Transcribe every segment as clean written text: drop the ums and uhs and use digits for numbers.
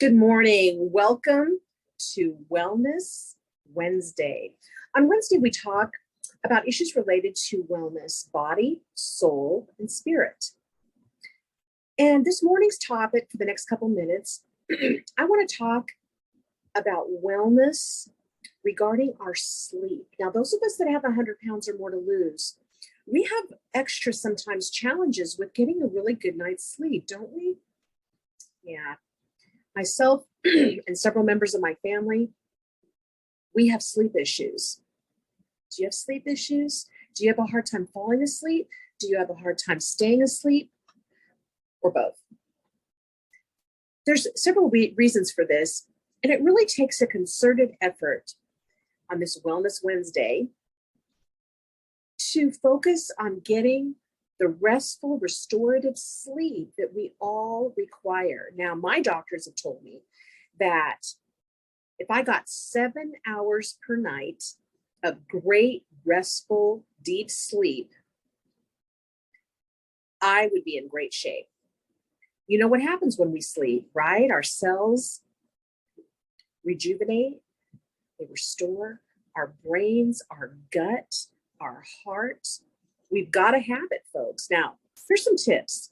Good morning. Welcome to Wellness Wednesday. On Wednesday, we talk about issues related to wellness, body, soul, and spirit. And this morning's topic for the next couple minutes, I want to talk about wellness regarding our sleep. Now, those of us that have 100 pounds or more to lose, we have extra sometimes challenges with getting a really good night's sleep, don't we? Yeah. Myself and several members of my family, we have sleep issues. Do you have sleep issues? Do you have a hard time falling asleep? Do you have a hard time staying asleep? Or both? There's several reasons for this, and it really takes a concerted effort on this Wellness Wednesday to focus on getting the restful, restorative sleep that we all require. Now, my doctors have told me that if I got 7 hours per night of great, restful, deep sleep, I would be in great shape. You know what happens when we sleep, right? Our cells rejuvenate, they restore our brains, our gut, our heart. We've got to have it, folks. Now, here's some tips.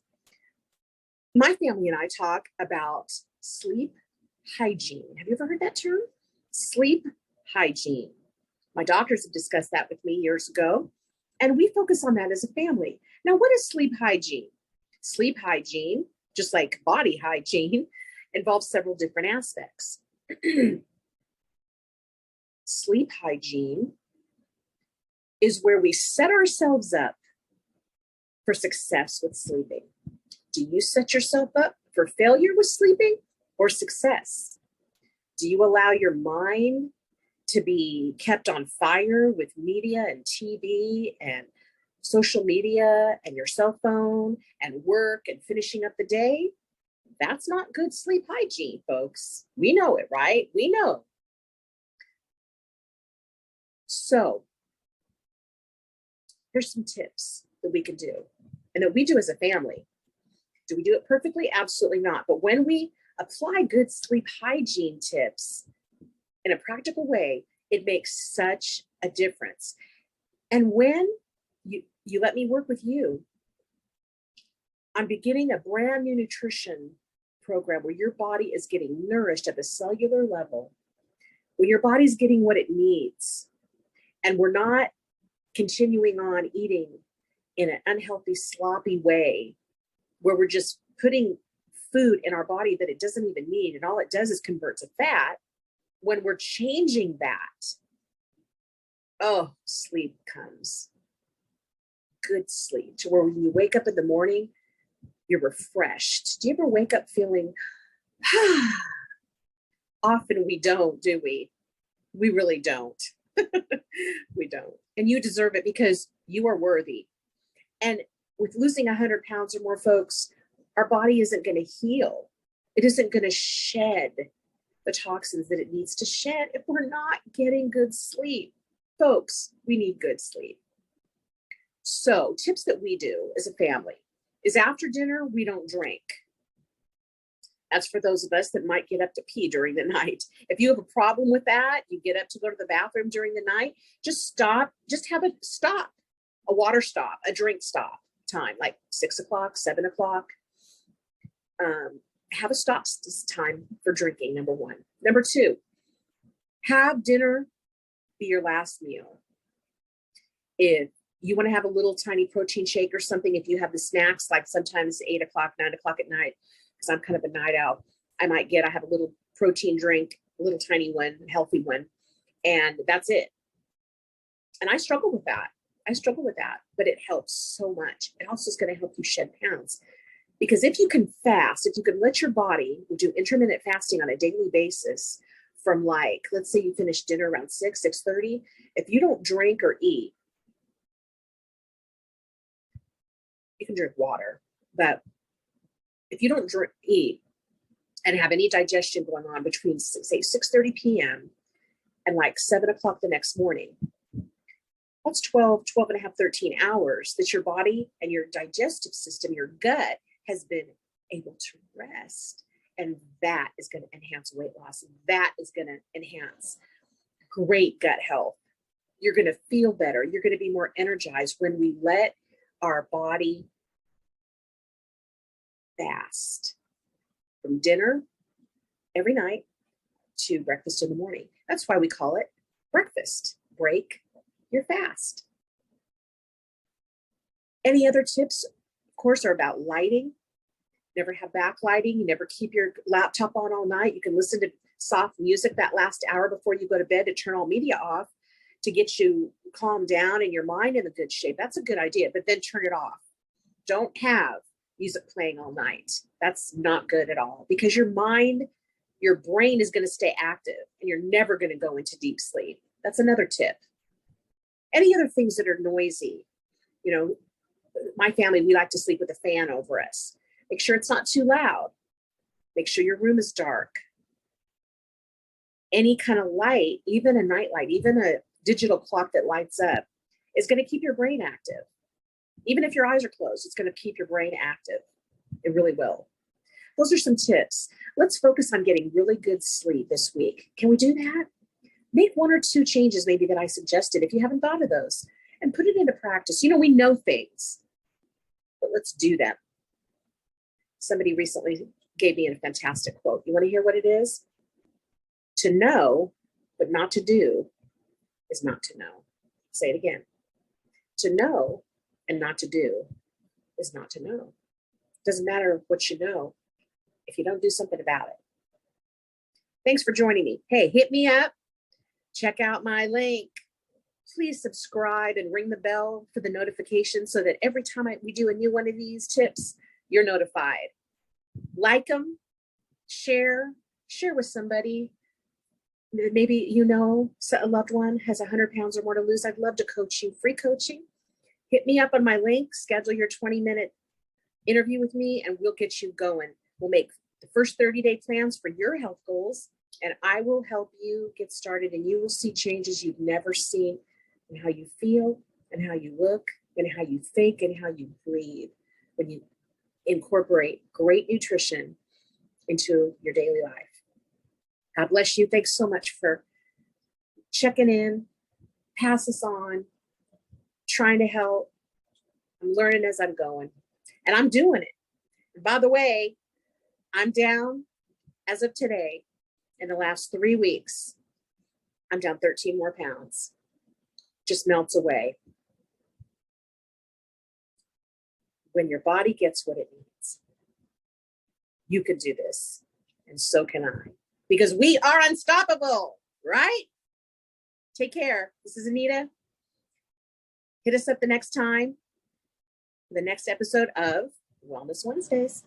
My family and I talk about sleep hygiene. Have you ever heard that term? Sleep hygiene. My doctors have discussed that with me years ago, and we focus on that as a family. Now, what is sleep hygiene? Sleep hygiene, just like body hygiene, involves several different aspects. Sleep hygiene is where we set ourselves up for success with sleeping. Do you set yourself up for failure with sleeping or success? Do you allow your mind to be kept on fire with media and TV and social media and your cell phone and work and finishing up the day? That's not good sleep hygiene, folks. We know it, right? We know. So, here's some tips that we can do and that we do as a family. Do we do it perfectly? Absolutely not. But when we apply good sleep hygiene tips in a practical way, it makes such a difference. And when you let me work with you, I'm beginning a brand new nutrition program where your body is getting nourished at the cellular level, where your body's getting what it needs. And we're not continuing on eating in an unhealthy, sloppy way where we're just putting food in our body that it doesn't even need. And all it does is convert to fat. When we're changing that, oh, sleep comes. Good sleep to where when you wake up in the morning, you're refreshed. Do you ever wake up feeling, often we don't, do we? We really don't. We don't. And you deserve it because you are worthy. And with losing 100 pounds or more, folks, our body isn't going to heal. It isn't going to shed the toxins that it needs to shed if we're not getting good sleep. Folks, we need good sleep. So tips that we do as a family is after dinner, we don't drink. That's for those of us that might get up to pee during the night. If you have a problem with that, you get up to go to the bathroom during the night, just stop, just have a stop, a water stop, a drink stop time, like 6 o'clock, 7 o'clock. Have a stop time for drinking, number one. Number two, have dinner be your last meal. If you want to have a little tiny protein shake or something, if you have the snacks, like sometimes 8 o'clock, 9 o'clock at night, because I'm kind of a night owl, I have a little protein drink, a little tiny one, healthy one, and that's it. And I struggle with that. But it helps so much. It also is going to help you shed pounds. Because if you can fast, if you can let your body do intermittent fasting on a daily basis from like, let's say you finish dinner around 6:30, if you don't drink or eat, you can drink water, but if you don't eat and have any digestion going on between, say, 6:30 p.m. and like 7 o'clock the next morning, that's 12 and a half, 13 hours that your body and your digestive system, your gut, has been able to rest And that is going to enhance weight loss. That is going to enhance great gut health. You're going to feel better. You're going to be more energized when we let our body fast from dinner every night to breakfast in the morning. That's why we call it breakfast. Break your fast. Any other tips, of course, are about lighting. Never have backlighting. You never keep your laptop on all night. You can listen to soft music that last hour before you go to bed to turn all media off to get you calmed down and your mind in a good shape. That's a good idea, but then turn it off. Don't have music playing all night. That's not good at all because your mind, your brain is going to stay active and you're never going to go into deep sleep. That's another tip. Any other things that are noisy? You know, my family, we like to sleep with a fan over us. Make sure it's not too loud. Make sure your room is dark. Any kind of light, even a night light, even a digital clock that lights up, is going to keep your brain active. Even if your eyes are closed, it's going to keep your brain active. It really will. Those are some tips. Let's focus on getting really good sleep this week. Can we do that? Make one or two changes maybe that I suggested if you haven't thought of those and put it into practice. You know, we know things, but let's do them. Somebody recently gave me a fantastic quote. You want to hear what it is? To know, but not to do is not to know. Say it again. To know and not to do is not to know. Doesn't matter what you know if you don't do something about it. Thanks for joining me. Hey, hit me up. Check out my link. Please subscribe and ring the bell for the notification so that every time we do a new one of these tips, you're notified. Like them, share with somebody. Maybe you know a loved one has 100 pounds or more to lose. I'd love to coach you. Free coaching. Hit me up on my link. Schedule your 20-minute interview with me and we'll get you going. We'll make the first 30-day plans for your health goals and I will help you get started and you will see changes you've never seen in how you feel and how you look and how you think and how you breathe when you incorporate great nutrition into your daily life. God bless you. Thanks so much for checking in. Pass this on. Trying to help. I'm learning as I'm going. And I'm doing it. And by the way, I'm down as of today in the last 3 weeks. I'm down 13 more pounds. Just melts away. When your body gets what it needs, you can do this. And so can I. Because we are unstoppable, right? Take care. This is Anita. Hit us up the next time, the next episode of Wellness Wednesdays.